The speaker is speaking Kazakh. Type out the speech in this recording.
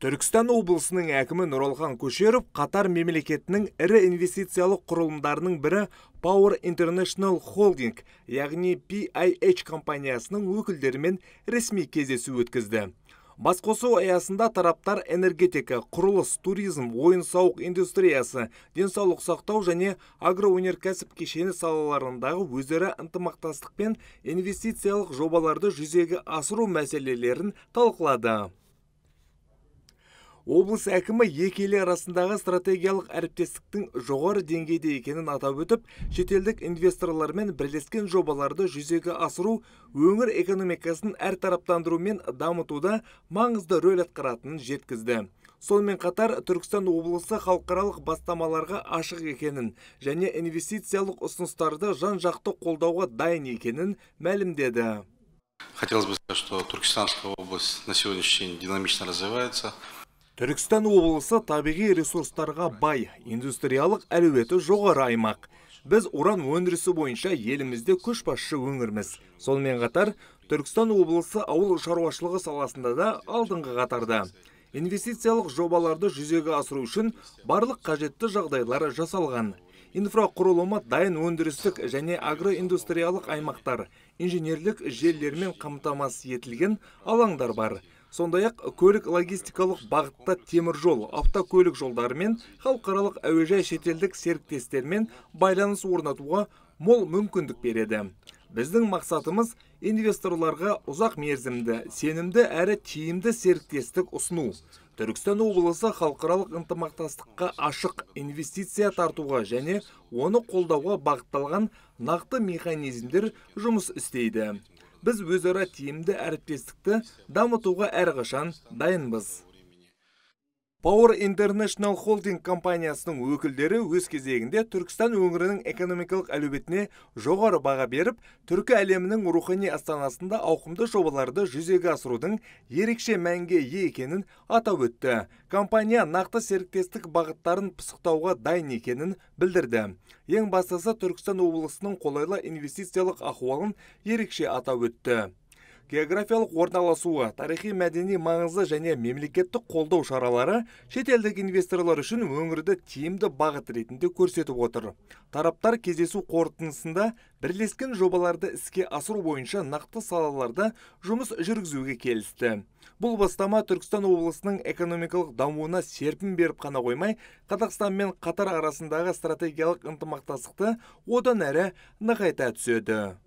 Түркістан облысының әкімі Нұралхан Көшеров Қатар мемлекетінің ірі инвестициялық құрылымдарының бірі Power International Holding, яғни PIH компаниясының өкілдерімен ресми кездесу өткізді. Басқосу аясында тараптар энергетика, құрылыс, туризм, ойын-сауық индустриясы, денсаулық сақтау және агроөнеркәсіп кешені салаларындағы өзара ынтымақтастық пен инвестициялық жобаларды жүзеге асыру мәселелерін талқылады. Облыс әкімі екі ел арасындағы стратегиялық әріптестіктің жоғары деңгейде екенін атап өтіп, шетелдік инвесторлармен бірлескен жобаларды жүзеге асыру өңір экономикасын әртараптандыру мен дамытуда маңызды рөл атқаратынын жеткізді. Сонымен қатар Түркістан облысы халықаралық бастамаларға ашық екенін және инвестициялық ұсыныстарды жан-жақты қолдауға дайын екенін мәлімдеді. Хотелось бы сказать, что Түркістанская область на сегодняшний день динамично развивается. Түркістан облысы табиғи ресурстарға бай, индустриялық әлеуеті жоғары аймақ. Біз уран өндірісі бойынша елімізде көшбасшы өңірміз. Сонымен қатар, Түркістан облысы ауыл шаруашылығы саласында да алдыңғы қатарда. Инвестициялық жобаларды жүзеге асыру үшін барлық қажетті жағдайлар жасалған. Инфрақұрылымы дайын өндірістік және агроиндустриялық аймақтар, инженерлік желілермен қамтамасыз етілген алаңдар бар. Сондай-ақ көлік-логистикалық бағытта темір жол, автокөлік жолдары мен халықаралық әуежай шетелдік серіктестермен байланыс орнатуға мол мүмкіндік береді. Біздің мақсатымыз инвесторларға ұзақ мерзімді, сенімді әрі тиімді серіктестік ұсыну. Түркістан облысы халықаралық ынтымақтастыққа ашық, инвестиция тартуға және оны қолдауға бағытталған нақты механизмдер жұмыс істейді. Біз өзара тиімді әріптестікті дамытуға әрқашан дайынбыз. Power International Holding компаниясының өкілдері өз кезегінде Түркістан өңірінің экономикалық әлеуетіне жоғары баға беріп, түркі әлемінің рухани астанасында ауқымды жобаларды жүзеге асырудың ерекше мәнге ие екенін атап өтті. Компания нақты серіктестік бағыттарын пысықтауға дайын екенін білдірді. Ең бастысы Түркістан облысының қолайлы инвестициялық ахуалын ерекше атап өтті. Географиялық орналасуы, тарихи мәдени маңызы және мемлекеттік қолдау шаралары шетелдік инвесторлар үшін өңірді тиімді бағыт ретінде көрсетіп отыр. Тараптар кездесу қорытындысында бірлескен жобаларды іске асыру бойынша нақты салаларда жұмыс жүргізуге келісті. Бұл бастама Түркістан облысының экономикалық дамуына серпін беріп қана қоймай, Қазақстан мен Қатар арасындағы стратегиялық ынтымақтастықты одан әрі нығайта түседі.